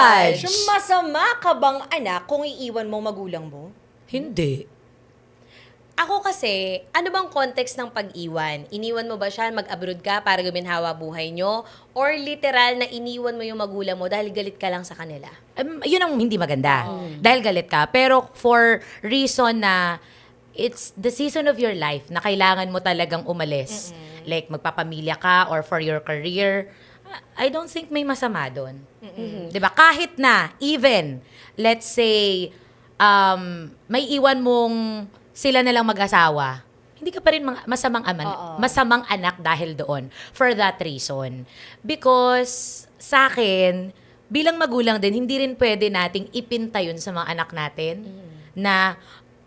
Judge! Masama ka bang anak kung iiwan mo magulang mo? Hindi. Ako kasi, ano bang context ng pag-iwan? Iniwan mo ba siya, mag-abroad ka para guminhawa buhay nyo? Or literal na iniwan mo yung magulang mo dahil galit ka lang sa kanila? Yun ang hindi maganda. Dahil galit ka. Pero for reason na it's the season of your life na kailangan mo talagang umalis. Like magpapamilya ka or for your career. I don't think may masama doon. 'Di ba? Kahit na, even, let's say, may iwan mong sila na lang mag-asawa, hindi ka pa rin masamang anak dahil doon. For that reason. Because, sa akin, bilang magulang din, hindi rin pwede nating ipinta yun sa mga anak natin na,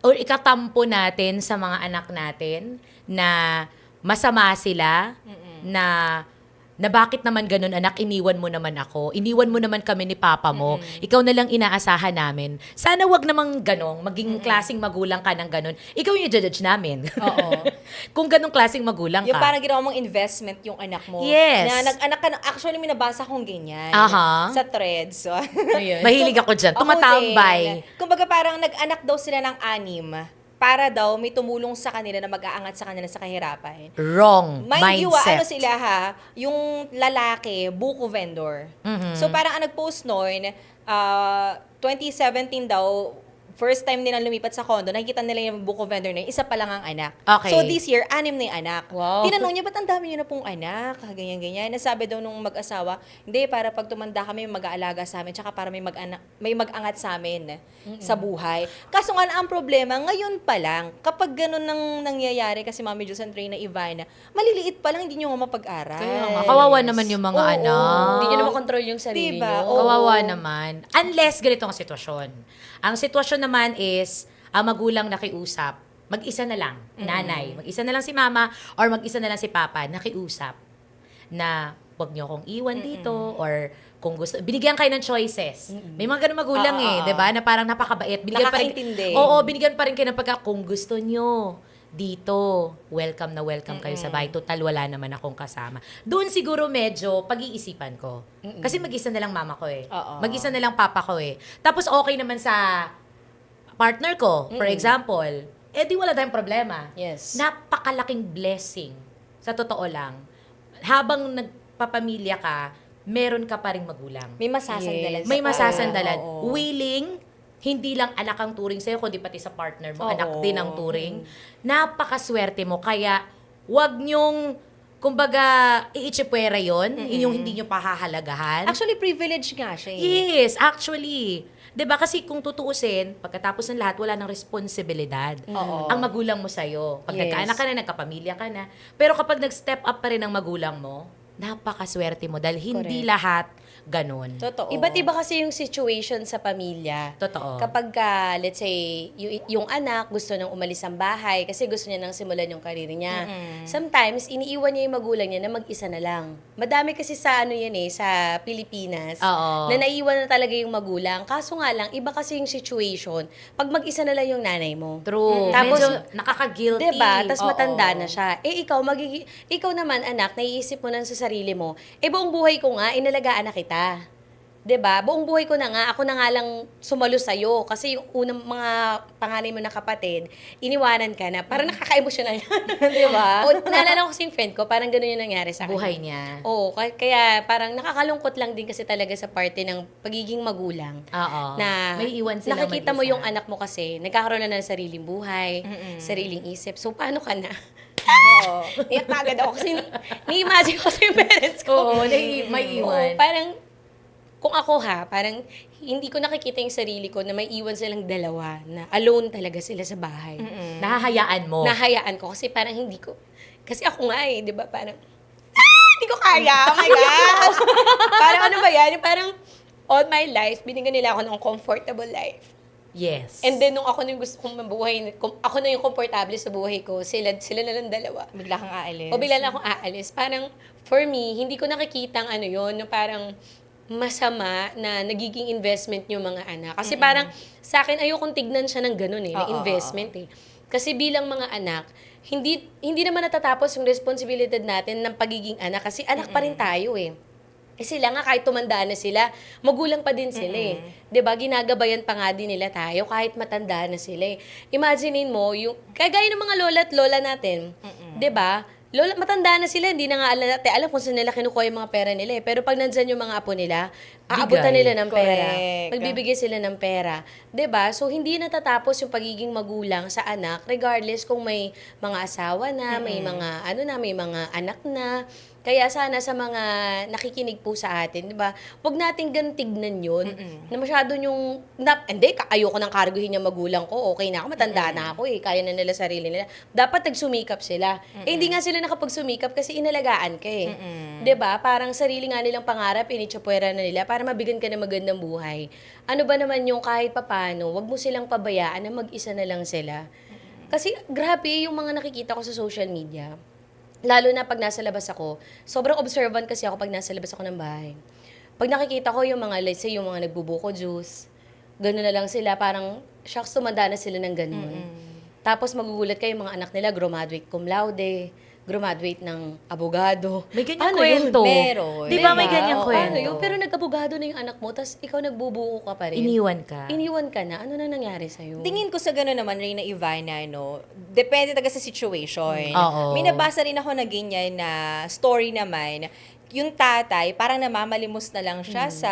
or ikatampo natin sa mga anak natin na masama sila, na bakit naman ganun, anak, iniwan mo naman ako. Iniwan mo naman kami ni papa mo. Ikaw na lang inaasahan namin. Sana wag namang ganong, maging klaseng magulang ka ng ganon. Ikaw yung judge namin. Oo. Kung ganong klaseng magulang Yung ka. parang ginawa mong investment yung anak mo. Yes. Na nag-anak ka, actually may nabasa kong ganyan. Aha. Sa threads. So, Mahilig ako dyan. Ako Tumatambay. din. Kumbaga parang nag-anak daw sila ng 6 para daw may tumulong sa kanila na mag-aangat sa kanila sa kahirapan. Wrong Mind you, mindset. ano sila ha, yung lalaki, buko vendor. So parang ang nag-post noon, 2017 daw, first time nilang lumipat sa condo, nakikita nila yung buko vendor na yun, isa pa lang ang anak. Okay. So this year, 6 na yung anak. Wow. Tinanong niya, ba't ang dami niyo na pong anak? Ganyan-ganyan. Nasabi daw nung mag-asawa, hindi, para pag tumanda kami, mag-aalaga sa amin, tsaka para may mag-angat sa amin sa buhay. Kaso nga ang problema, ngayon pa lang, kapag ganun nang nangyayari, kasi Mami Diyos and Trina Ivana, maliliit pa lang, hindi nyo nga mapag-aral. Kaya nga, kawawa naman yung mga Oo. anak. Hindi nyo na makontrol yung sarili Diba? nyo. Oo. Kawawa naman. Unless ganito ang sitwasyon. Ang sitwasyon naman is, ang magulang nakiusap, mag-isa na lang, nanay. Mag-isa na lang si mama or mag-isa na lang si papa, nakiusap na wag niyo akong iwan dito or kung gusto, binigyan kayo ng choices. May mga ganun magulang di ba? Na parang napakabait. Binigyan pa rin, Nakakaintindi. oo, binigyan pa rin kayo ng kung gusto nyo dito, welcome na welcome kayo sa bahay. Total, wala naman akong kasama. Doon siguro medyo pag-iisipan ko. Kasi mag-isa na lang mama ko Oo. Mag-isa na lang papa ko Tapos okay naman sa partner ko, for example, di wala tayong problema. Yes. Napakalaking blessing. Sa totoo lang. Habang nagpapamilya ka, meron ka pa ring magulang. May masasandalan. Yes. May sa masasandalan. Oo. Willing, hindi lang anak ang turing sa'yo, kundi pati sa partner mo, Oo. anak din ang turing. Napakaswerte mo. Kaya, wag nyong, kumbaga, iitsipwera yun, inyong hindi nyo pahahalagahan. Actually, privilege nga siya Yes, actually. 'Di ba kasi kung tutuusin, pagkatapos ng lahat wala nang responsibilidad Oo. ang magulang mo sa'yo. Pag Yes. nagkaanak ka na, nagkapamilya ka na. Pero kapag nag-step up pa rin ang magulang mo, napakaswerte mo dahil hindi Correct. lahat ganun. Totoo. Iba't iba kasi yung situation sa pamilya. Totoo. Kapag, let's say, yung anak gusto nang umalis ng bahay kasi gusto niya nang simulan yung karir niya. Sometimes, iniiwan niya yung magulang niya na mag-isa na lang. Madami kasi sa sa Pilipinas, Oo. na naiwan na talaga yung magulang. Kaso nga lang, iba kasi yung situation pag mag-isa na lang yung nanay mo. True. Tapos, Medyo nakaka-guilty. Diba? Tapos Oo. matanda na siya. Ikaw naman, anak, naiisip mo na sa sarili mo, buong buhay ko nga, inalagaan na kita. Diba? Buong buhay ko na nga, ako na nga lang sumalo sa'yo. Kasi yung unang mga panganay mo na kapatid, iniwanan ka na. Parang nakaka-emotional yan. Diba? O, naalala ko kasi yung friend ko, parang gano'n yung nangyari sa akin. Buhay niya. Oo, kaya parang nakakalungkot lang din kasi talaga sa parte ng pagiging magulang. Oo. Na May iwan silang nakikita mo mag-isa. yung anak mo kasi, nagkakaroon na ng sariling buhay, sariling isip. So, paano ka na? Oo. Iyak na agad ako kasi ni-imagine ko sa yung parents ko. Oo, may iwan. Oo, parang, kung ako parang hindi ko nakikita yung sarili ko na may iwan silang dalawa na alone talaga sila sa bahay. Nahahayaan mo. Nahayaan ko kasi parang hindi ko, kasi ako nga di ba, parang, hindi ko kaya, oh my gosh! Parang ano ba yan? Yung parang, all my life, binigyan nila ako ng comfortable life. Yes. And then, nung ako na yung gusto kong mabuhay, ako na yung komportable sa buhay ko, sila na lang dalawa. Bigla kang aalis. O bigla na akong aalis. Parang, for me, hindi ko nakikita ang yun, yung parang masama na nagiging investment yung mga anak. Kasi parang, sa akin, ayokong tignan siya ng ganun na Oo, investment Kasi bilang mga anak, hindi naman natatapos yung responsibilidad natin ng pagiging anak kasi anak pa rin tayo Eh sila nga, kahit tumandaan na sila, magulang pa din sila eh. 'Di ba? Ginagabayan pa nga din nila tayo kahit matanda na sila eh. Imaginein mo, yung, kagaya ng mga lola at lola natin, 'di ba? Lola, matanda na sila, hindi na nga alam kung saan nila kinukuha yung mga pera nila eh. Pero pag nandyan yung mga apo nila, aabutan Bigay. nila ng pera. Correct. Magbibigay sila ng pera. 'Di ba? So, hindi natatapos yung pagiging magulang sa anak, regardless kung may mga asawa na, may mga, may mga anak na. Kaya sana sa mga nakikinig po sa atin, 'di ba? Huwag nating ganun tignan 'yun. Na masyado yung hindi ayoko nang karguhin yung magulang ko. Okay na ako, matanda na ako eh. Kaya na nila sarili nila. Dapat nagsumikap sila. Eh hindi nga sila nakapagsumikap kasi inalagaan ka eh. 'Di ba? Parang sarili nga nilang pangarap initsapwera na nila para mabigyan ka ng magandang buhay. Ano ba naman yung kahit papano, 'wag mo silang pabayaan na mag-isa na lang sila. Kasi grabe yung mga nakikita ko sa social media. Lalo na pag nasa labas ako, sobrang observant kasi ako pag nasa labas ako ng bahay. Pag nakikita ko yung mga, let's say, yung mga nagbubuko juice, gano'n na lang sila, parang, shucks, tumanda na sila ng gano'n. Tapos magugulat kayo, mga anak nila, graduate cum laude, graduate ng abogado. May ganyang Ano kwento. yun? Meron. Di ba may ganyang Oo, kwento? ano yun? Pero nag-abogado na yung anak mo, tapos ikaw nagbubuko ka pa rin. Iniwan ka. Iniwan ka na. Ano na nangyari sa'yo? Tingin ko sa gano'n naman, Reyna Ivana, no, depende talaga sa situation. Oo. May nabasa rin ako na ganyan na story naman, yung tatay, parang namamalimos na lang siya sa,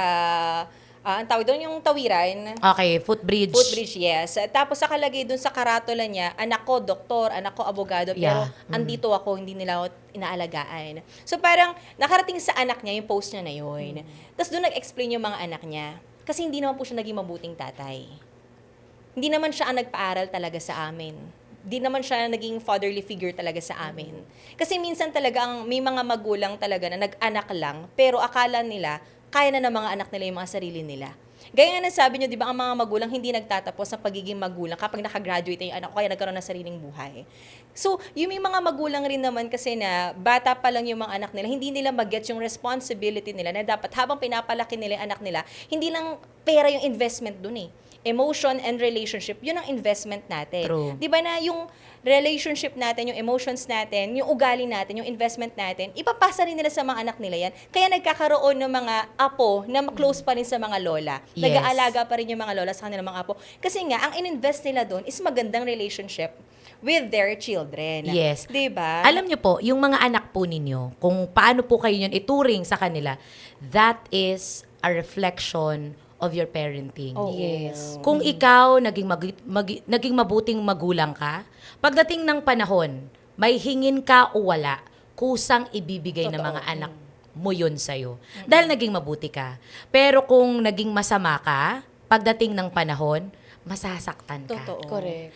ang tawag doon, yung tawiran. Okay, footbridge. Footbridge, yes. Tapos nakalagay dun sa karatula niya, anak ko doktor, anak ko abogado, pero Yeah. andito ako, hindi nila ako inaalagaan. So parang nakarating sa anak niya yung post niya na yun. Tapos doon nag-explain yung mga anak niya. Kasi hindi naman po siya naging mabuting tatay. Hindi naman siya ang nagpaaral talaga sa amin. Hindi naman siya naging fatherly figure talaga sa amin. Kasi minsan talaga may mga magulang talaga na nag-anak lang, pero akala nila kaya na ng mga anak nila yung mga sarili nila. Gaya nga nasabi nyo, di ba, ang mga magulang hindi nagtatapos sa pagiging magulang kapag nakagraduate na yung anak ko, kaya nagkaroon ng sariling buhay. So, yung may mga magulang rin naman kasi na bata pa lang yung mga anak nila, hindi nila mag-get yung responsibility nila na dapat habang pinapalaki nila yung anak nila, hindi lang pera yung investment dun eh. Emotion and relationship, yun ang investment natin. True. Di ba na yung relationship natin, yung emotions natin, yung ugali natin, yung investment natin, ipapasa rin nila sa mga anak nila yan. Kaya nagkakaroon ng mga apo na close pa rin sa mga lola. Yes. Nag-aalaga pa rin yung mga lola sa kanilang mga apo. Kasi nga, ang ininvest nila doon is magandang relationship with their children. Yes. Di ba? Alam niyo po, yung mga anak po ninyo, kung paano po kayo yun ituring sa kanila, that is a reflection of your parenting. Oo. Yes. Kung ikaw naging mabuting magulang ka, pagdating ng panahon, may hingin ka o wala, kusang ibibigay ng mga anak mo yun sa'yo. Dahil naging mabuti ka. Pero kung naging masama ka, pagdating ng panahon, masasaktan ka. Totoo. Correct.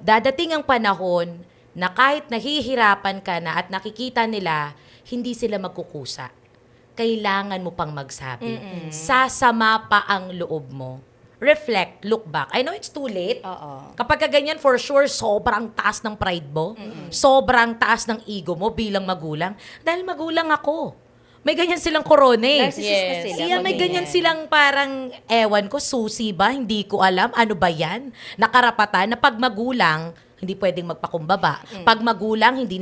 Dadating ang panahon na kahit nahihirapan ka na at nakikita nila, hindi sila magkukusa. Kailangan mo pang magsabi. Sasama pa ang loob mo. Reflect, look back. I know it's too late. Oo. Kapag ganyan, for sure, sobrang taas ng pride mo. Sobrang taas ng ego mo bilang magulang. Dahil magulang ako. May ganyan silang corona eh. Narcissist na Yes. sila. Siya may Mag-ganyan. ganyan silang parang, ewan ko, susi ba? Hindi ko alam. Ano ba yan? Nakarapatan na pag magulang, hindi pwedeng magpakumbaba. Pag magulang, hindi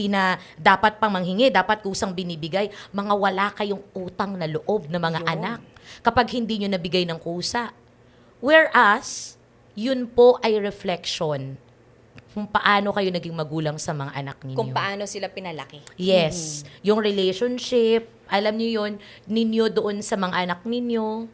na dapat pang manghingi, dapat kusang binibigay. Mga wala kayong utang na loob na mga anak. Kapag hindi nyo nabigay ng kusa. Whereas, yun po ay reflection kung paano kayo naging magulang sa mga anak ninyo. Kung paano sila pinalaki. Yes. Yung relationship, alam niyo yun, ninyo doon sa mga anak ninyo,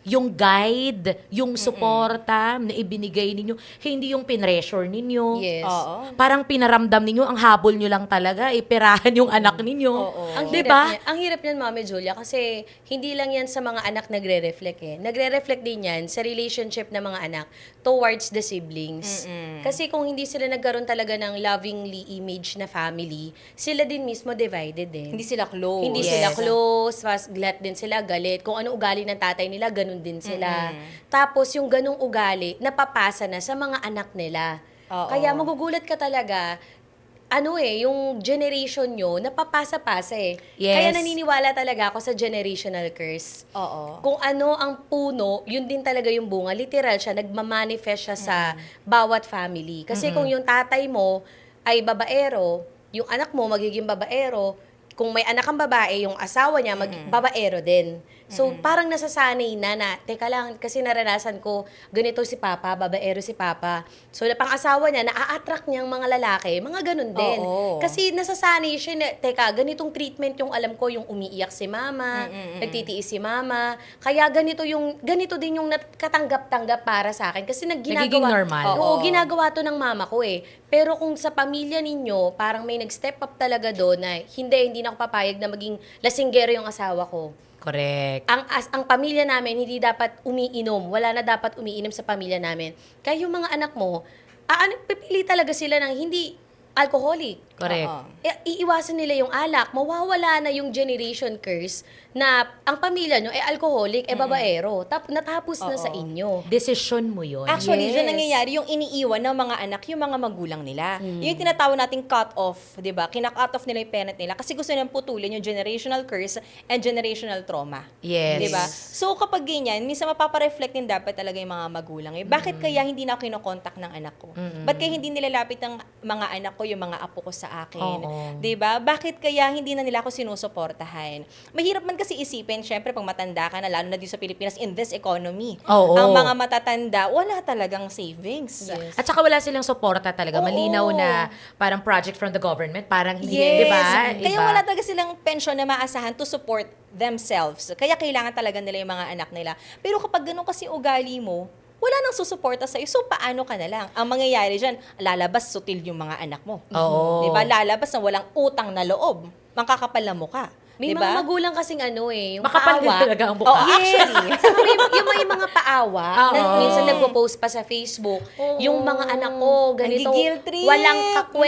yung guide, yung suporta na ibinigay ninyo, hindi yung pinressure ninyo. Yes. Oo. Parang pinaramdam ninyo, ang habol nyo lang talaga, ipirahan yung anak ninyo. Oo. Ang Di hirap ba? niya, ang hirap niyan, Mami Julia, kasi hindi lang yan sa mga anak nagre-reflect eh. Nagre-reflect din yan sa relationship ng mga anak towards the siblings. Kasi kung hindi sila nagkaroon talaga ng lovingly image na family, sila din mismo divided eh. Hindi sila close. Hindi Yes. sila close, fast glat din sila, galit. Kung ano ugali ng tatay nila, ganun din sila. Tapos yung ganung ugali, napapasa na sa mga anak nila. Oo. Kaya magugulat ka talaga, yung generation nyo, napapasa-pasa eh. Yes. Kaya naniniwala talaga ako sa generational curse. Oo. Kung ano ang puno, yun din talaga yung bunga. Literal siya, nagmamanifest siya sa bawat family. Kasi kung yung tatay mo ay babaero, yung anak mo magiging babaero, kung may anak kang babae, yung asawa niya, babaero din. So, parang nasasanay na, teka lang, kasi naranasan ko, ganito si Papa, babaero si Papa. So, pang-asawa niya, na-attract niyang mga lalaki, mga ganun din. Oo. Kasi nasasanay siya na, teka, ganitong treatment yung alam ko, yung umiiyak si Mama, nagtitiis si Mama. Kaya ganito din yung katanggap-tanggap para sa akin. Kasi Nagiging normal. Oo, ginagawa to ng mama ko eh. Pero kung sa pamilya ninyo, parang may nag-step up talaga doon na hindi na ako papayag na maging lasinggero yung asawa ko. Correct. Ang pamilya namin hindi dapat umiinom. Wala na dapat umiinom sa pamilya namin. Kaya yung mga anak mo, pipili talaga sila ng hindi alcoholic. Correct. Oo. Iiwasan nila yung alak. Mawawala na yung generation curse na ang pamilya nyo alcoholic, babaero. Natapos na sa inyo. Decision mo yun. Actually, Yes. dyan nangyayari yung iniiwan ng mga anak, yung mga magulang nila. Yung tinatawag nating cut-off, di ba? Kina-cut off nila yung parent nila kasi gusto nilang putulin yung generational curse and generational trauma. Yes. Di ba? So, kapag ganyan, minsan mapapareflect din dapat talaga yung mga magulang. Bakit kaya hindi na ako kinokontak ng anak ko? Ba't kaya hindi nilalapit ang mga anak ko, yung mga apo ko sa akin? Oo. Di ba? Bakit kaya hindi na nila ako sinusuportahan? Mahirap man kasi isipin, syempre, pag matanda ka na, lalo na dito sa Pilipinas, in this economy, Oo. ang mga matatanda, wala talagang savings. Yes. At saka wala silang suporta talaga. Oo. Malinaw na parang project from the government. Parang hindi, Yes. di ba? Kaya Iba. wala talaga silang pensyon na maasahan to support themselves. Kaya kailangan talaga nila yung mga anak nila. Pero kapag ganun kasi ugali mo, wala nang susuporta sa'yo. So, paano ka na lang? Ang mangyayari dyan, lalabas sutil yung mga anak mo. Oo. Di ba? Lalabas na walang utang na loob. Mangkakapal na mukha. May Di mga ba? magulang kasing yung Makapal din paawa. talaga ang mukha. Oh, actually. Saka yung may mga paawa na Oo. minsan nagpo-post pa sa Facebook. Oo. Yung mga anak ko, ganito, Nagigil trip. walang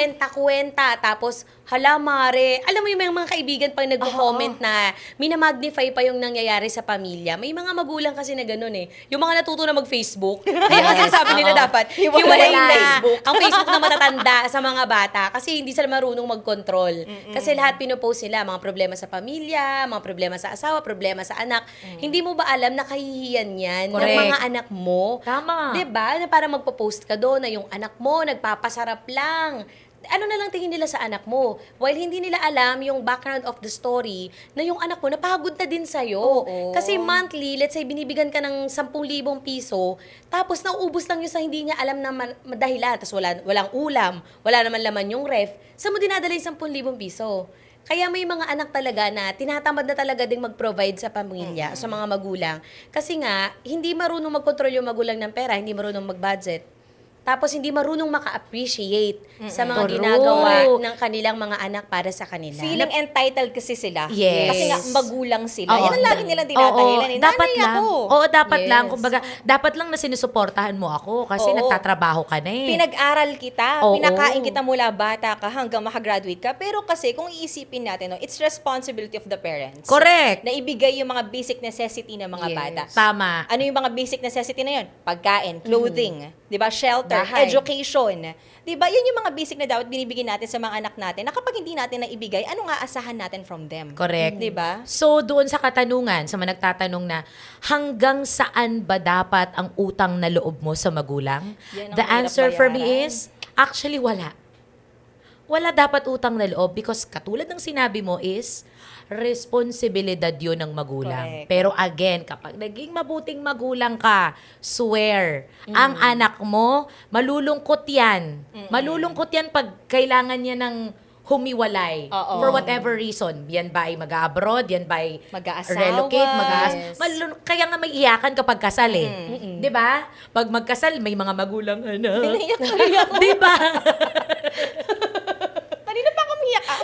kakwenta-kwenta. Tapos, hala mare, alam mo yung may mga kaibigan pang nagko-comment na minamagnify pa yung nangyayari sa pamilya. May mga magulang kasi na ganun eh. Yung mga natuto na mag-Facebook. Kaya kasi sabi nila Oo. dapat, Hiwalay hiwalay yung na Facebook. ang Facebook na matatanda sa mga bata kasi hindi sila marunong mag-control. Kasi lahat pinopost nila, mga problema sa pamilya, mga problema sa asawa, problema sa anak. Hindi mo ba alam na kahihiyan yan ng Correct. mga anak mo? Tama. 'Di ba? Na para magpo-post ka doon na yung anak mo nagpapasarap lang. Ano na lang tingin nila sa anak mo? While hindi nila alam yung background of the story na yung anak mo napagod na din sa'yo. Oo. Kasi monthly, let's say binibigyan ka ng 10,000 piso, tapos nauubos lang yun sa hindi niya alam na dahilan. Tapos walang ulam, wala naman laman yung ref. Saan mo dinadala yung 10,000 piso? Kaya may mga anak talaga na tinatamad na talaga ding mag-provide sa pamilya, sa mga magulang. Kasi nga, hindi marunong mag-control yung magulang ng pera, hindi marunong mag-budget. Tapos hindi marunong maka-appreciate sa mga True. ginagawa ng kanilang mga anak para sa kanila. Feeling entitled kasi sila. Yes. Kasi nga, magulang sila. Oo. Yan ang lagi nilang tinatahilan. Eh. Dapat Nanay lang. ako. Oo, dapat Yes. lang. Kumbaga, dapat lang na sinusuportahan mo ako kasi Oo. nagtatrabaho ka na eh. Pinag-aral kita, Oo. pinakain kita mula bata ka hanggang makagraduate ka. Pero kasi kung iisipin natin, no, it's responsibility of the parents. Correct. Na ibigay yung mga basic necessity ng mga Yes. bata. Tama. Ano yung mga basic necessity na yun? Pagkain, clothing, 'di ba? Shelter, Bahay. education. 'Di ba? Yan yung mga basic na dapat binibigay natin sa mga anak natin. Na kapag hindi natin naibigay, ano nga asahan natin from them? Correct. 'Di ba? So, doon sa katanungan, sa mga nagtatanong na, hanggang saan ba dapat ang utang na loob mo sa magulang? Yan ang The mahirap answer for me bayaran. is, actually wala. Wala dapat utang na loob because katulad ng sinabi mo is, responsibilidad yun ng magulang. Correct. Pero again, kapag naging mabuting magulang ka, swear, ang anak mo, malulungkot yan. Malulungkot yan pag kailangan niya ng humiwalay. Oo. For whatever reason. Yan ba ay mag-abroad? Yan ba ay Mag-aasawa. relocate? Yes. Kaya nga may iyakan kapag kasal eh. 'Di ba? Pag magkasal, may mga magulang Di ba? Kanina pa ako umiyak ah.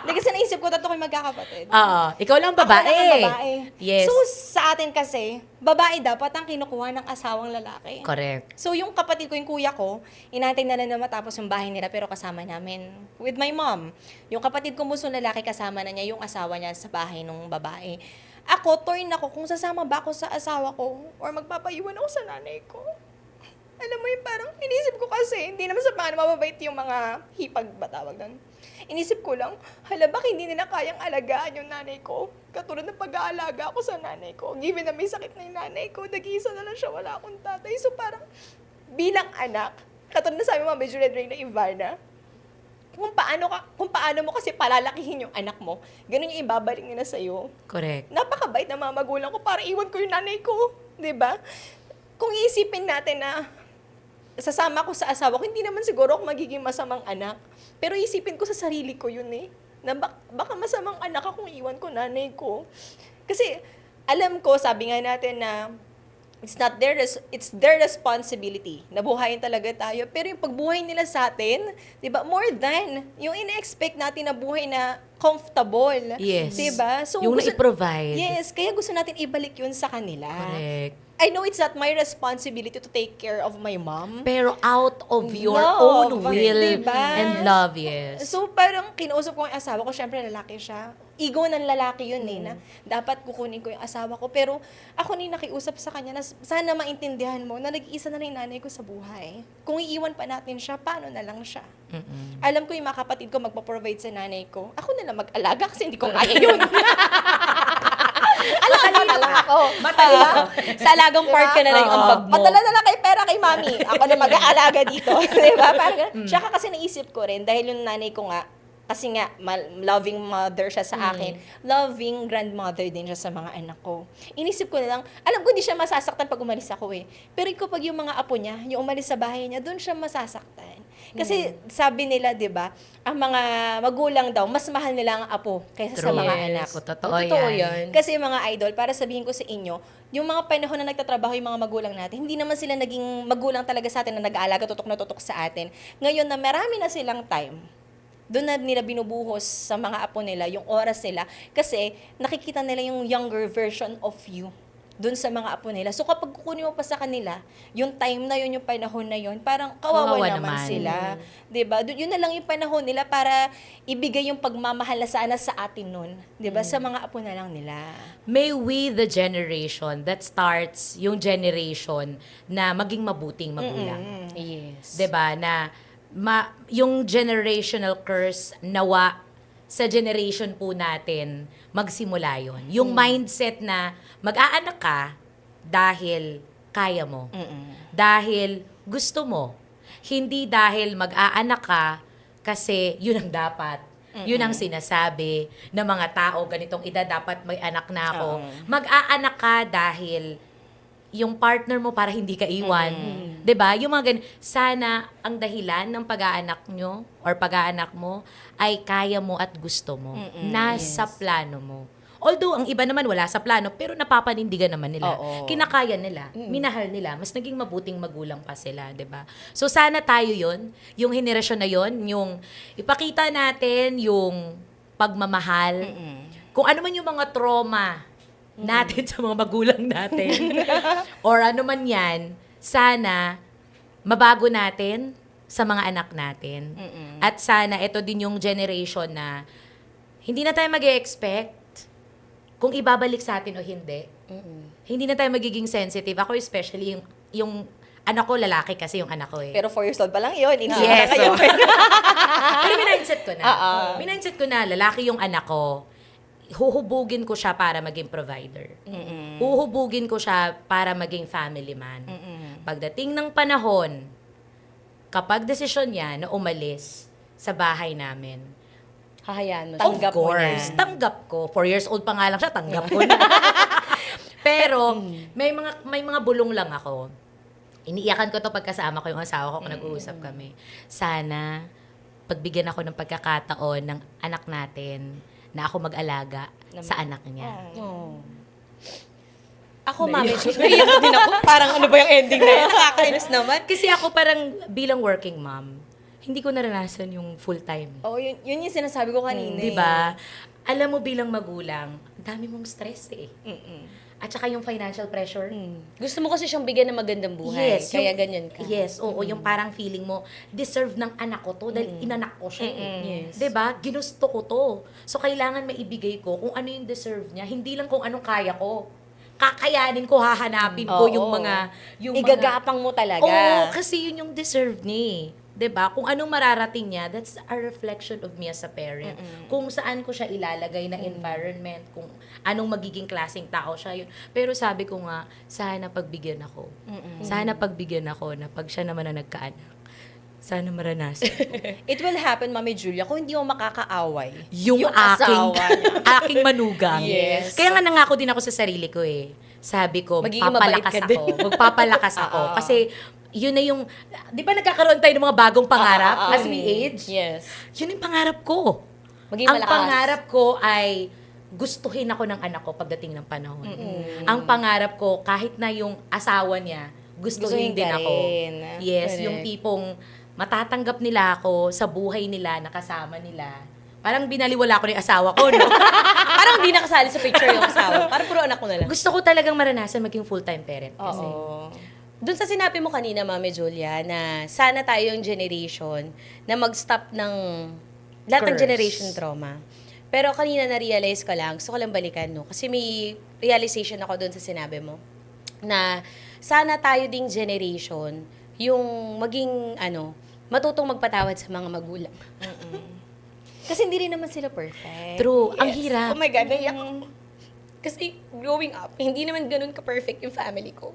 Hindi kasi naisip ko, tatlo kayo magkakapatid. Oo. Ikaw lang Ako babae. lang ang babae. Yes. So, sa atin kasi, babae dapat ang kinukuha ng asawang lalaki. Correct. So, yung kapatid ko, yung kuya ko, inantay na lang na matapos yung bahay nila, pero kasama namin with my mom. Yung kapatid ko musong lalaki, kasama na niya yung asawa niya sa bahay ng babae. Ako, torn ako kung sasama ba ako sa asawa ko or magpapaiwan ako sa nanay ko. Alam mo yung parang, inisip ko kasi, hindi naman sa paano mababait yung mga hipag ba tawag doon. Inisip ko lang, hala baka hindi nila kayang alagaan yung nanay ko. Katulad ng pag-aalaga ako sa nanay ko. Given na may sakit na yung nanay ko, nag-iisa na lang siya, wala akong tatay. So parang, bilang anak, katulad na sabi mo, medyo red ring na Ivana, kung paano mo kasi palalakihin yung anak mo, ganun yung ibabalik nila sa'yo. Correct. Napakabait na mga magulang ko para iwan ko yung nanay ko. 'Di ba? Kung iisipin natin na sasama ko sa asawa ko, hindi naman siguro ako magiging masamang anak. Pero isipin ko sa sarili ko yun eh. Na baka masamang anak ako kung iwan ko nanay ko. Kasi alam ko, sabi nga natin na it's their responsibility na buhayin talaga tayo. Pero yung pagbuhay nila sa atin, 'di ba? More than yung ine-expect natin na buhay na comfortable. Yes. 'Di ba? So Yung gusto- na-provide. Yes, kaya gusto natin ibalik yun sa kanila. Correct. I know it's not my responsibility to take care of my mom. Pero out of your Love, own will diba? and love, yes. So parang kinausap ko yung asawa ko, syempre lalaki siya. Ego ng lalaki yun eh, na dapat kukunin ko yung asawa ko. Pero ako ni nakiusap sa kanya na sana maintindihan mo na nag-iisa na lang yung nanay ko sa buhay. Kung iiwan pa natin siya, paano na lang siya? Alam ko yung mga kapatid ko magpa-provide sa nanay ko. Ako na lang mag-alaga kasi hindi ko kaya yun. Alaga na lang ako. Matalino. Sa alagang part ka na lang yung ambag mo. Padala na lang kay pera kay mami. Ako na mag-aalaga dito. Diba? Parang ganun. Tsaka kasi naisip ko rin, dahil yung nanay ko nga, kasi nga, loving mother siya sa akin, loving grandmother din siya sa mga anak ko. Inisip ko na lang, alam ko hindi siya masasaktan pag umalis ako eh. Pero kapag yung mga apo niya, yung umalis sa bahay niya, doon siya masasaktan. Kasi sabi nila, di ba, ang mga magulang daw, mas mahal nila ang apo kaysa sa True. mga Yes, anak. totoo yan. Kasi mga idol, para sabihin ko sa inyo, yung mga panahon na nagtatrabaho yung mga magulang natin, hindi naman sila naging magulang talaga sa atin na nag-aalaga, tutok na tutok sa atin. Ngayon na marami na silang time, doon na nila binubuhos sa mga apo nila, yung oras nila, kasi nakikita nila yung younger version of you doon sa mga apo nila. So kapag kukunin mo pa sa kanila, yung time na yun, yung panahon na yun, parang kawawa Kawawa naman naman. sila. 'Di ba? Yun na lang yung panahon nila para ibigay yung pagmamahal na sana sa atin nun. 'Di ba? Sa mga apo na lang nila. May we the generation that starts yung generation na maging mabuting magulang. Yes. 'Di ba? Na yung generational curse nawa sa generation po natin magsimula yon. Yung mindset na mag-aanak ka dahil kaya mo. Dahil gusto mo. Hindi dahil mag-aanak ka kasi yun ang dapat. Yun ang sinasabi ng mga tao, ganitong edad dapat may anak na ako. Mag-aanak ka dahil yung partner mo para hindi ka iwan. 'Di ba? Yung mga sana ang dahilan ng pag-aanak nyo or pag-aanak mo ay kaya mo at gusto mo. Nasa plano mo. Although, ang iba naman wala sa plano, pero napapanindigan naman nila. Oo. Kinakaya nila, minahal nila, mas naging mabuting magulang pa sila, 'di ba? So sana tayo 'yon, yung henerasyon na 'yon, yung ipakita natin yung pagmamahal. Kung ano man yung mga trauma natin sa mga magulang natin or ano man 'yan, sana mabago natin sa mga anak natin. At sana ito din yung generation na hindi na tayo mag-expect kung ibabalik sa atin o hindi. Hindi na tayo magiging sensitive. Ako especially yung anak ko, lalaki kasi yung anak ko eh. Pero 4 years old pa lang yun. Hindi Yes, na kayo. oh. Pero minindset ko na. Minindset ko na, lalaki yung anak ko, huhubugin ko siya para maging provider. Huhubugin ko siya para maging family man. Pagdating ng panahon, kapag desisyon niya na umalis sa bahay namin, Hahayaan mo. Tanggap of mo course, na. tanggap ko. 4 years old pa nga lang siya, tanggap ko na. Pero, may mga bulong lang ako. Iniiyakan ko to pagkasama ko yung asawa ko kung nag-uusap kami. Sana, pagbigyan ako ng pagkakataon ng anak natin na ako mag-alaga sa anak niya. Oh. Ako, mami, naiyak din ako. Parang ano ba yung ending na yan? Nakakainis naman. Kasi ako parang bilang working mom, hindi ko naranasan yung full-time. Oh, yun yung sinasabi ko kanina. Di ba? Alam mo bilang magulang, ang dami mong stress eh. At saka yung financial pressure. Gusto mo kasi siyang bigyan ng magandang buhay. Kaya ganyan ka. Yes, oo, yung parang feeling mo, deserve ng anak ko to dahil inanak ko siya. Yes. 'Di ba? Ginusto ko to. So kailangan maibigay ko kung ano yung deserve niya, hindi lang kung anong kaya ko. Kakayanin ko, hahanapin ko yung mga Igagapang mo talaga. Oo, kasi yun yung deserve niya. 'Di ba? Kung anong mararating niya, that's a reflection of me as a parent. Kung saan ko siya ilalagay na environment, kung anong magiging klaseng tao siya yun. Pero sabi ko nga, sana pagbigyan ako. Sana pagbigyan ako na pag siya naman na nagkaanak, Sana maranasan. It will happen, Mami Julia, kung hindi mo makakaaway. Yung asawa niya. aking manugang. Yes. Kaya nga nangako din ako sa sarili ko eh. Sabi ko, Magiging mabait magpapalakas ka ako. din. Magpapalakas ako. Oo. Kasi yun na yung, di ba nagkakaroon tayo ng mga bagong pangarap as we age? Yes. Yun yung pangarap ko. Maging Ang malakas. pangarap ko ay gustuhin ako ng anak ko pagdating ng panahon. Ang pangarap ko, kahit na yung asawa niya, gustuhin Gustuhin din ka ako. rin. Yes, Correct. yung tipong matatanggap nila ako sa buhay nila, nakasama nila. Parang binaliwala ko na yung asawa ko, no? Parang hindi nakasali sa picture yung asawa. Parang puro anak ko na lang. Gusto ko talagang maranasan maging full-time parent. Kasi. Oo. Doon sa sinabi mo kanina, Mami Julia, na sana tayo yung generation na mag-stop ng lahat ng Curse. generation trauma. Pero kanina na-realize ko lang, gusto ko lang balikan, no? Kasi may realization ako doon sa sinabi mo na sana tayo ding generation yung maging, matutong magpatawad sa mga magulang. Kasi hindi rin naman sila perfect. True. Ang hirap. Oh my God, naiyak ako. Kasi growing up, hindi naman ganun ka-perfect yung family ko.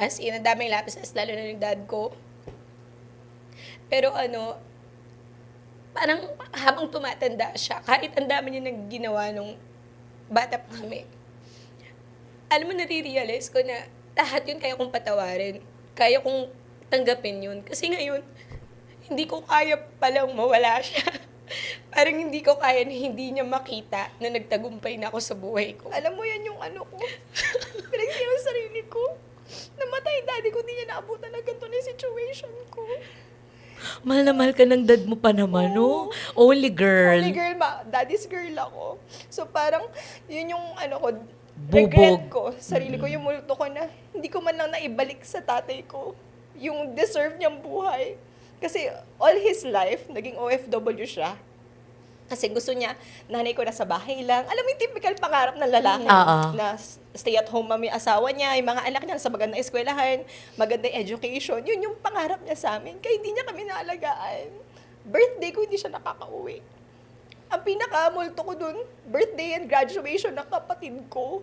As in, ang daming lapises, lalo na yung dad ko. Pero parang habang tumatanda siya, kahit ang dami niya nang ginawa nung bata pa kami, alam mo, nare-realize ko na lahat yun kaya kong patawarin. Kaya kong tanggapin yun. Kasi ngayon, hindi ko kaya palang mawala siya. Parang hindi ko kaya na hindi niya makita na nagtagumpay na ako sa buhay ko. Alam mo yan yung ko. Pinagsiyan sa sarili ko. Namatay daddy ko, di niya naabutan na ganito na yung situation ko. Mahal na mahal ka ng dad mo pa naman, no? Only girl. Only girl, daddy's girl ako. So parang, yun yung ko, Bubog. regret ko. Sarili ko, yung multo ko na hindi ko man lang naibalik sa tatay ko yung deserve niyang buhay. Kasi all his life, naging OFW siya. Kasi gusto niya, nanay ko nasa bahay lang. Alam mo yung typical pangarap ng lalaki. Oo. Na stay at home mami asawa niya, yung mga anak niya sa magandang eskwelahan, magandang education. Yun yung pangarap niya sa amin. Kaya hindi niya kami naalagaan. Birthday ko, hindi siya nakakauwi. Ang pinakamulto ko dun, birthday and graduation ng kapatid ko,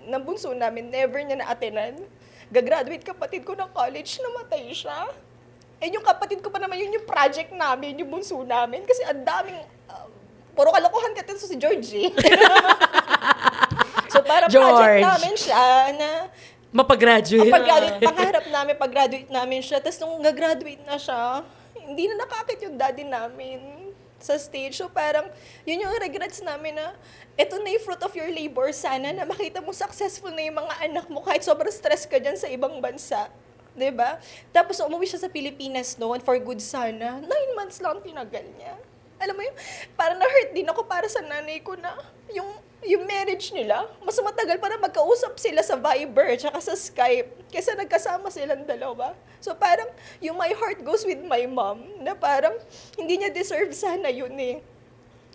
ng bunso namin, never niya na-attenan. Gagraduate kapatid ko ng college, namatay siya. Eh yung kapatid ko pa naman, yun yung project namin, yung bunso namin. Kasi ang daming, puro kalokohan ka si Georgie. So para project George. namin siya na Mapagraduate. pangarap namin, pag-graduate namin siya. Tapos nung nag-graduate na siya, hindi na nakakit yung daddy namin sa stage. So parang, yun yung regrets namin na, eto na yung fruit of your labor. Sana na makita mo successful na yung mga anak mo kahit sobrang stress ka dyan sa ibang bansa. 'Di ba? Tapos umuwi siya sa Pilipinas noon for good sana. 9 months lang tinagal niya. Alam mo yun, parang na-hurt din ako para sa nanay ko na yung marriage nila, mas matagal para magkausap sila sa Viber tsaka sa Skype kaysa nagkasama silang dalawa. So parang yung my heart goes with my mom na parang hindi niya deserve sana yun eh.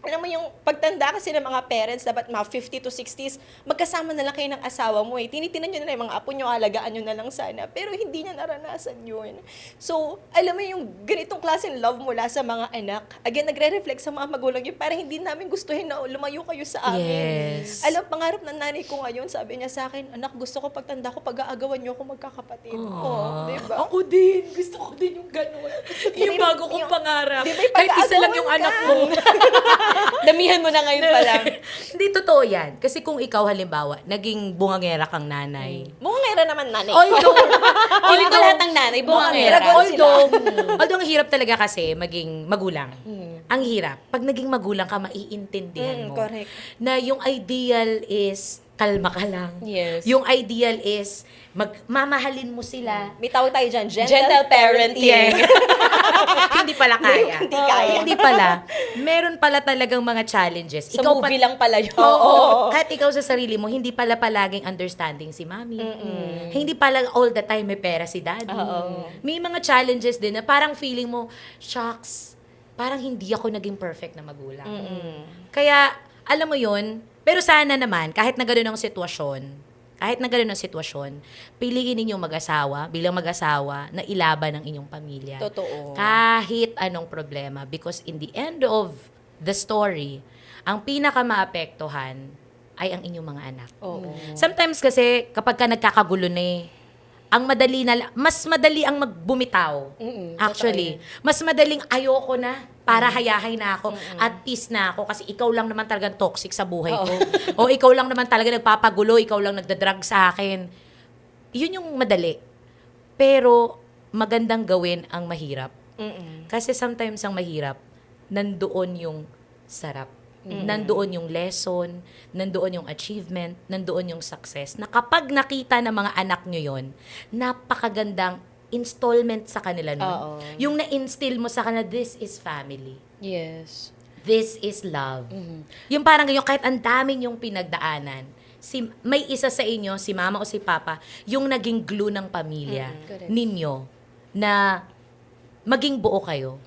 Alam mo yung pagtanda kasi ng mga parents, dapat mga 50 to 60s, magkasama na lang kayo ng asawa mo eh. Tinitinan nyo na lang yung mga apo nyo, alagaan nyo na lang sana. Pero hindi niya naranasan yun. So, alam mo yung ganitong klaseng love mula sa mga anak, again, nagre-reflect sa mga magulang yun para hindi namin gustuhin na lumayo kayo sa amin. Yes. Alam, pangarap ng nanay ko ngayon, sabi niya sa akin, anak, gusto ko pagtanda ko, pag-aagawan nyo ako magkakapatid. Oh, diba? Ako din. Gusto ko din yung gano'n. Yung bago kong pangarap. Di ba yung Kahit isa lang pag-aagawan yung ka? anak ko. Damihan mo na ngayon pa lang. Hindi totoo yan. Kasi kung ikaw halimbawa, naging bungangera kang nanay. Bungangera naman nanay. Feeling ko lahat ng nanay, bungangera. Dragon sila. Although ang hirap talaga kasi maging magulang. Ang hirap. Pag naging magulang ka, maiintindihan mo. Correct. Na yung ideal is kalma ka lang. Yes. Yung ideal is mamahalin mo sila. May tawag tayo dyan, Gentle parenting. Hindi pala kaya. Hindi kaya. Hindi pala. Meron pala talagang mga challenges. Sa movie lang pala yun. Oo. Kahit ikaw sa sarili mo, hindi pala palaging understanding si mami. Hindi pala all the time may pera si daddy. May mga challenges din na parang feeling mo, shucks, parang hindi ako naging perfect na magulang. Kaya, alam mo yun, pero sana naman, kahit na gano'n ang sitwasyon, piliin ninyong mag-asawa, bilang mag-asawa, na ilaban ang inyong pamilya. Totoo. Kahit anong problema. Because in the end of the story, ang pinaka-maapektuhan ay ang inyong mga anak. Oo. Sometimes kasi, kapag ka nagkakagulo na mas madali ang magbumitaw. Actually, mas madaling ayoko na para hayahay na ako at peace na ako kasi ikaw lang naman talagang toxic sa buhay ko. O ikaw lang naman talaga nagpapagulo, ikaw lang nagdadrag sa akin. Yun yung madali. Pero magandang gawin ang mahirap. Kasi sometimes ang mahirap, nandoon yung sarap. Nandoon yung lesson, nandoon yung achievement, nandoon yung success. Na kapag nakita ng mga anak nyo yun, napakagandang installment sa kanila nun. Oo. Yung na-instill mo sa kanila, this is family. Yes. This is love. Yung parang yung kahit ang daming yung pinagdaanan, may isa sa inyo, si mama o si papa, yung naging glue ng pamilya Correct. ninyo na maging buo kayo.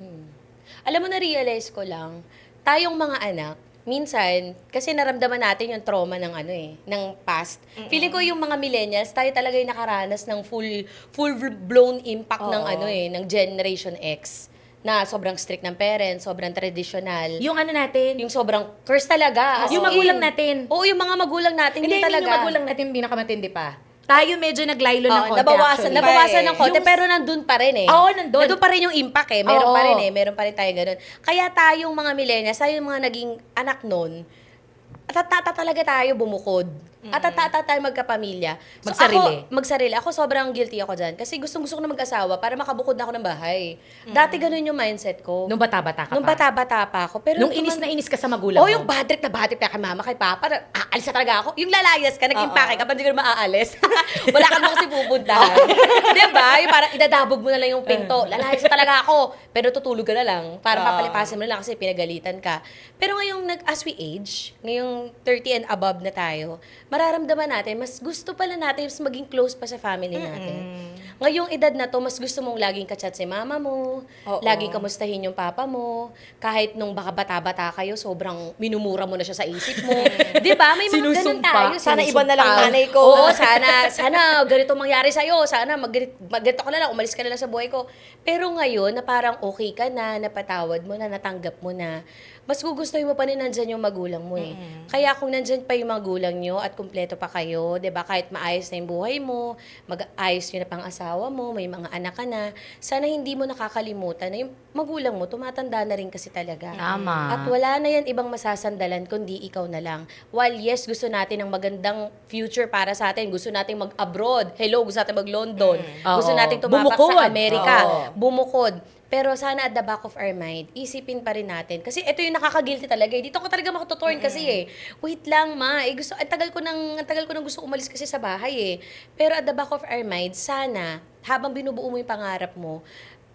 Alam mo, na-realize ko lang, tayong mga anak, minsan, kasi naramdaman natin yung trauma ng ng past. Feeling ko yung mga millennials, tayo talaga yung nakaranas ng full-blown impact ng ng Generation X. Na sobrang strict ng parents, sobrang traditional. Yung ano natin, Yung sobrang curse talaga. as yung in. magulang natin. Oo, yung mga magulang natin, Hindi, hindi talaga. yung magulang natin pinakamatindi pa. Tayo medyo naglaylo ng konti actually. Nabawasan ng konti, Yung- pero nandun pa rin eh. Oo, nandun. Nandun pa rin yung impact eh. Meron Oo. pa rin eh. Meron pa rin tayo ganun. Kaya tayong mga millennials, tayong mga naging anak nun, at talaga tayo bumukod. At tayo magkapamilya. Magsarili. Magsarili. Ako sobrang guilty ako dyan. Kasi gustong-gusto ko na mag-asawa para makabukod na ako ng bahay. Dati ganun yung mindset ko. Nung bata-bata ka Nung pa. bata-bata pa ako. Pero Nung inis na inis ka sa magulang Oh, mo. yung bad trip na bad trip kay mama, kay papa, aalis na talaga ako. Yung lalayas ka, nag-impake ka, hindi ka na maaalis. Wala ka naman kasi pupuntahan. diba? Yung parang idadabog mo na lang yung pinto. Lalayas na talaga ako. Pero tutulog ka na lang. Parang papalipasin mo na lang kasi pinagalitan ka. Pero ngayong as we age, ngayong 30 and above na tayo, mararamdaman natin, mas gusto pala natin mas maging close pa sa family natin. Ngayong edad na to, mas gusto mong laging kachat si mama mo, Oo. laging kamustahin yung papa mo, kahit nung baka bata-bata kayo, sobrang minumura mo na siya sa isip mo. Di ba? May mga ganun Sinusumpa. tayo. Sana iba na lang sinusumpa. nanay ko. Oo, sana ganito mangyari sa'yo. Sana ganito ka na lang, umalis ka na lang sa buhay ko. Pero ngayon, na parang okay ka na, napatawad mo na, natanggap mo na, mas gugustuhin mo pa rin nandyan yung magulang mo eh. Kaya kung nandyan pa yung magulang nyo at kumpleto pa kayo, 'di ba, kahit maayos na yung buhay mo, mag-ayos yun na pang asawa mo, may mga anak ka na, sana hindi mo nakakalimutan na yung magulang mo, tumatanda na rin kasi talaga. Tama. At wala na yan ibang masasandalan kundi ikaw na lang. While yes, gusto natin ng magandang future para sa atin, gusto nating mag-abroad, hello, gusto natin mag-London, gusto Oo. nating tumapak Bumukod. sa Amerika, Oo. bumukod. Pero sana at the back of our mind, isipin pa rin natin. Kasi ito yung nakaka-guilty talaga. Dito ko talaga makatutorn kasi eh. Wait lang ma, ang tagal ko nang gusto umalis kasi sa bahay eh. Pero at the back of our mind, sana, habang binubuo mo yung pangarap mo,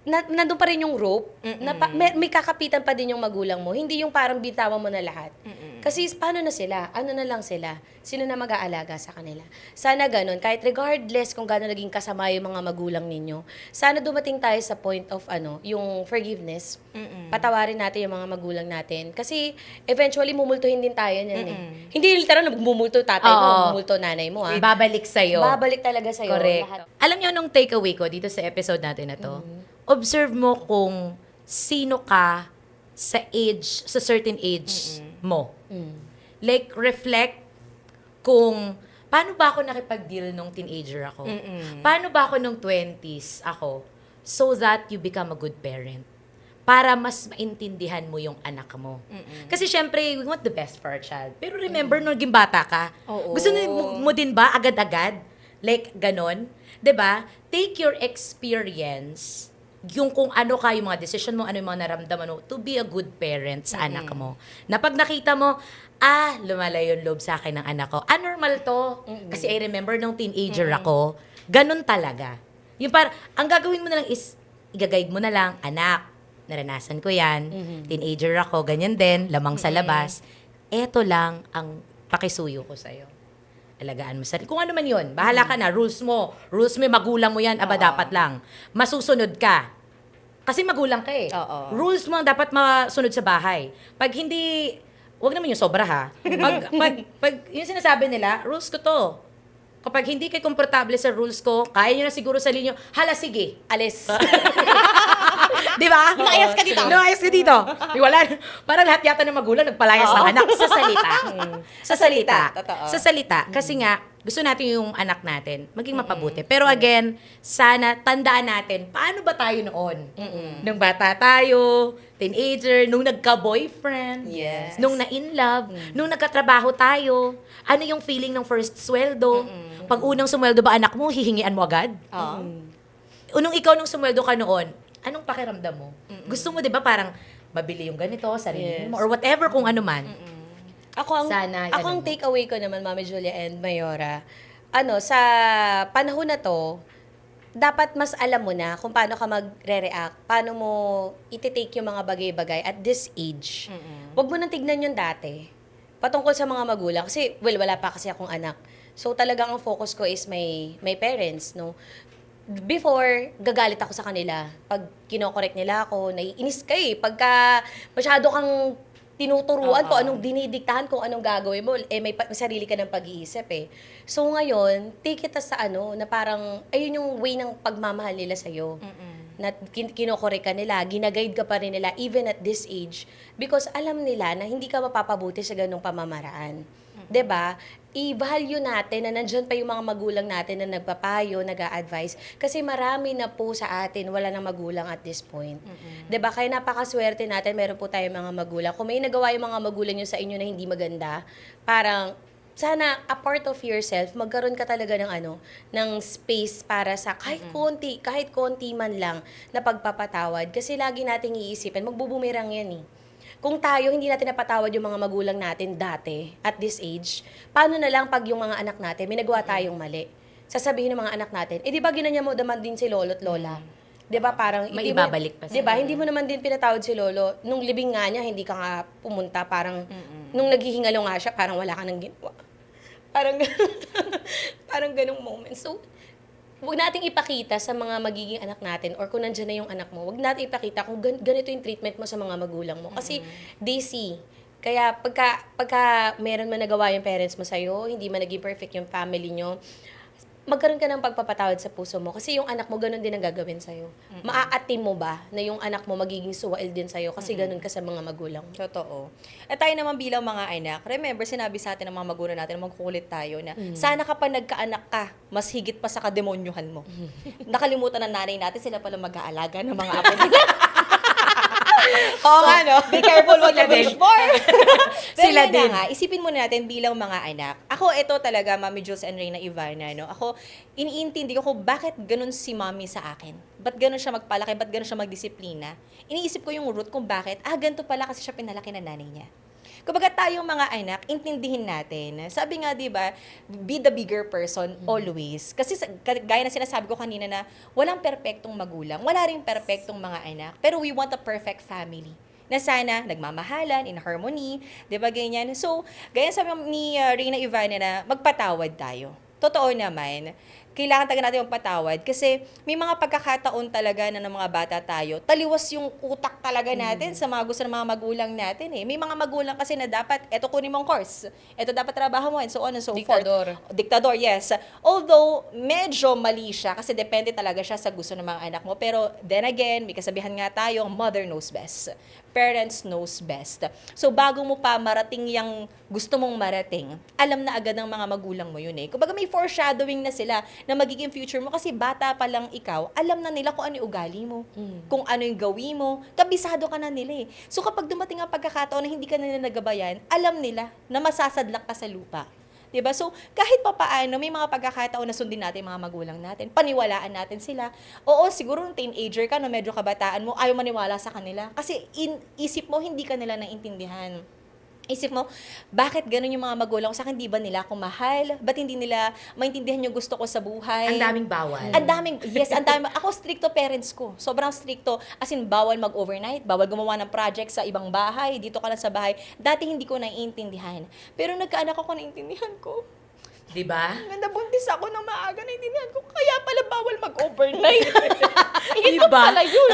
nandun pa rin yung rope, may kakapitan pa din yung magulang mo. Hindi yung parang bitawan mo na lahat. Kasi paano na sila? Ano na lang sila? Sino na mag-aalaga sa kanila? Sana ganun, kahit regardless kung gano'n naging kasama yung mga magulang ninyo, sana dumating tayo sa point of yung forgiveness. Patawarin natin yung mga magulang natin. Kasi eventually mumultuhin din tayo niyan eh. Hindi literal na bumulto tatay mo, Oo. bumulto nanay mo ah. Babalik sa'yo. Babalik talaga sa'yo. Correct. Lahat. Alam niyo nung takeaway ko dito sa episode natin na to, observe mo kung sino ka sa certain age mo. Like, reflect kung paano ba ako nakipag-deal nung teenager ako? Paano ba ako nung 20s ako? So that you become a good parent. Para mas maintindihan mo yung anak mo. Kasi syempre, we want the best for our child. Pero remember, nung naging bata ka, Oo. gusto mo din ba agad-agad? Like, ganon? 'Di ba? Take your experience, yung kung ano ka, yung mga decision mo, ano yung mga naramdaman mo, to be a good parent sa anak mo. Na pag nakita mo, lumalayo yung loob sa akin ng anak ko. Normal to. Kasi I remember nung teenager ako, ganun talaga. Yung ang gagawin mo na lang is, i-guide mo na lang, anak, naranasan ko yan, teenager ako, ganyan din, lamang sa labas. Eto lang ang pakisuyo ko sa'yo. Alagaan mo sarili. Kung ano man yun, bahala ka na, rules mo, magulang mo yan, dapat lang. Masusunod ka. Kasi magulang ka eh. Oo. Rules mo ang dapat masunod sa bahay. Pag hindi, wag naman yung sobra ha. Pag yung sinasabi nila, rules ko to. Kapag hindi kayo komportable sa rules ko, kaya nyo na siguro sa linyo, hala sige, alis. Di ba? Lumayas ka dito. Lumayas ka dito. Di, wala. Parang lahat yata ng magulang nagpalayas ng anak sa salita. Sa salita. Totoo. Sa salita. Kasi nga, gusto natin yung anak natin maging mapabuti. Pero again, sana tandaan natin, paano ba tayo noon? Nung bata tayo, teenager, nung nagka-boyfriend, Yes. nung na-in love, nung nagkatrabaho tayo, ano yung feeling ng first sweldo? Pag unang sumweldo ba anak mo, hihingian mo agad? Oo. Unong ikaw nung sumweldo ka noon, anong pakiramdam mo? Gusto mo 'di ba parang mabili yung ganito, sarili Yes. mo or whatever kung ano man. Sana, Ako ang ano mo. takeaway ko naman, Mami Julia and Mayora, sa panahon na to, dapat mas alam mo na kung paano ka magre-react, paano mo iti-take yung mga bagay-bagay at this age. Huwag mo nang tignan yung dati. Patungkol sa mga magulang. Kasi, wala pa kasi akong anak. So, talagang ang focus ko is my parents, no? Before, gagalit ako sa kanila. Pag kinokorek nila ako, naiinis ka eh. Pagka masyado kang tinuturuan kung anong dinidiktahan, kung anong gagawin mo, may sarili ka ng pag-iisip eh. So ngayon, take it as na parang, ayun yung way ng pagmamahal nila sa'yo. Na kinokorek ka nila, ginaguide ka pa rin nila, even at this age, because alam nila na hindi ka mapapabuti sa ganung pamamaraan. 'Di ba? I-value natin na nandyan pa yung mga magulang natin na nagpapayo, nag-a-advise. Kasi marami na po sa atin, wala na magulang at this point. 'Di ba? Kaya napakaswerte natin, meron po tayong mga magulang. Kung may nagawa yung mga magulang nyo sa inyo na hindi maganda, parang sana a part of yourself, magkaroon ka talaga ng space para sa kahit konti man lang na pagpapatawad. Kasi lagi nating iisipin, magbubumerang yan eh. Kung tayo hindi natin napatawad yung mga magulang natin dati, at this age, paano na lang pag yung mga anak natin, may nagawa tayong mali? Sasabihin ng mga anak natin, di ba ginanya mo naman din si lolo at lola? Di ba parang... May hindi mo- ibabalik pa Di ba? sila. Hindi mo naman din pinatawad si lolo. Nung libing nga niya, hindi ka nga pumunta. Parang, nung naghihingalo nga siya, parang wala ka nang ginawa. Parang, parang ganong moment. So, huwag nating ipakita sa mga magiging anak natin or kung nandiyan na yung anak mo, huwag nating ipakita kung ganito yung treatment mo sa mga magulang mo. Kasi they see. Kaya pagka meron man nagawa yung parents mo sa'yo, hindi man naging perfect yung family nyo, magkaroon ka ng pagpapatawad sa puso mo. Kasi yung anak mo, ganun din ang gagawin sa'yo. Maaatim mo ba na yung anak mo magiging suwail din sa'yo kasi ganun ka sa mga magulang mo? Totoo. At tayo naman bilang mga anak, remember, sinabi sa atin ng mga magulang natin, magkukulit tayo na sana kapag nagkaanak ka, mas higit pa sa kademonyuhan mo. Nakalimutan ng nanay natin, sila pala mag-aalaga ng mga apo nila. Oo nga, no? Be careful what you wish for. Sila Sila din. din. Nga, isipin muna natin bilang mga anak. Ako, ito talaga, Mami Jules and Reyna Ivana, no? Ako, iniintindi ko kung bakit ganun si Mami sa akin. Ba't ganun siya magpalaki? Ba't ganun siya magdisiplina? Iniisip ko yung root kung bakit. Ganito pala kasi siya pinalaki ng nanay niya. Kumbaga tayong mga anak, intindihin natin. Sabi nga, di ba, be the bigger person always. Kasi gaya na sinasabi ko kanina na walang perpektong magulang, wala ring perpektong mga anak, pero we want a perfect family na sana nagmamahalan, in harmony, di ba ganyan? So, gaya sabi ni Reyna Ivana na magpatawad tayo. Totoo naman, kailangan talaga natin magpatawad kasi may mga pagkakataon talaga na ng mga bata tayo, taliwas yung utak talaga natin sa mga gusto ng mga magulang natin eh. May mga magulang kasi na dapat, eto kunin mong course, eto dapat trabaho mo, and so on and so Diktador. forth. Diktador, yes. Although, medyo mali siya kasi depende talaga siya sa gusto ng mga anak mo. Pero then again, may kasabihan nga tayo, mother knows best. Parents knows best. So, bago mo pa marating yung gusto mong marating, alam na agad ng mga magulang mo yun eh. Kumbaga may foreshadowing na sila na magiging future mo kasi bata pa lang ikaw, alam na nila kung ano yung ugali mo, kung ano yung gawin mo, kabisado ka na nila eh. So, kapag dumating ang pagkakataon na hindi ka nila nagabayan, alam nila na masasadlak ka sa lupa. Diba? So, kahit pa paano, may mga pagkakataon na sundin natin mga magulang natin, paniwalaan natin sila. Oo, siguro nung teenager ka, no, medyo kabataan mo, ayaw maniwala sa kanila. Kasi isip mo, hindi ka nila naintindihan. Isip mo, bakit ganun yung mga magulang ko sa akin? Di ba nila ako mahal? Ba't hindi nila maintindihan yung gusto ko sa buhay? Ang daming bawal. Ang daming, yes, ang daming. Ako, stricto parents ko. Sobrang stricto. As in, bawal mag-overnight, bawal gumawa ng project sa ibang bahay, dito ka lang sa bahay. Dati hindi ko naiintindihan. Pero nagkaanak ako, naiintindihan ko. Di ba? Ganda, buntis ako ng maaga, naiintindihan ko. Kaya pala bawal mag-overnight. Ito Diba? pala yun.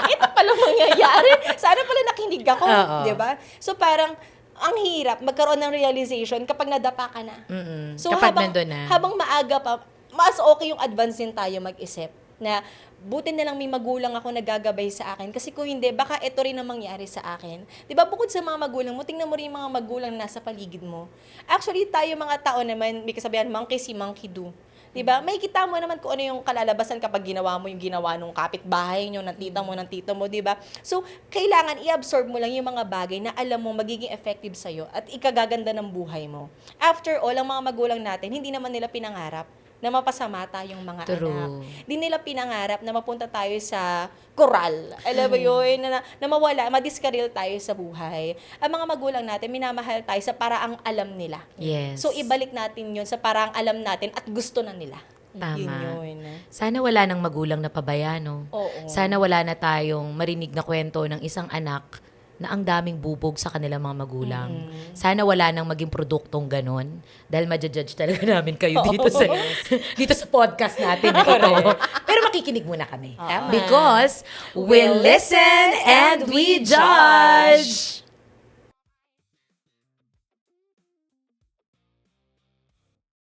Ito pala mangyayari. Sana pala nakinig ako. Oo. Diba? So parang, ang hirap magkaroon ng realization kapag nadapa ka na. Mm-mm. So Kapag habang, nandun na. habang maaga pa, mas okay yung advance din tayo mag-isip. na buti na lang may magulang ako nagagabay sa akin. Kasi kung hindi, baka ito rin ang mangyari sa akin. Di ba, bukod sa mga magulang mo, tingnan mo rin yung mga magulang na nasa paligid mo. Actually, tayo mga tao naman, may kasabihan, monkey see, monkey do. Diba? May kita mo naman kung ano yung kalalabasan kapag ginawa mo yung ginawa nung kapitbahay nyo, ng tita mo, ng tito mo, diba? So, kailangan i-absorb mo lang yung mga bagay na alam mo magiging effective sa'yo at ikagaganda ng buhay mo. After all, ang mga magulang natin, hindi naman nila pinangarap na mapasama tayong mga True. anak. Di nila pinangarap na mapunta tayo sa koral. Alam mo yun, na mawala, madiskaril tayo sa buhay. Ang mga magulang natin, minamahal tayo sa paraang alam nila. Yes. So, ibalik natin yun sa paraang alam natin at gusto na nila. Tama. Yun. Sana wala nang magulang na pabaya, no? Oo. Sana wala na tayong marinig na kwento ng isang anak na ang daming bubog sa kanilang mga magulang. Sana wala nang maging produktong ganon dahil ma-judge talaga namin kayo dito sa dito sa podcast natin. Ito. Pero makikinig muna kami. Tama. Because we listen and we judge.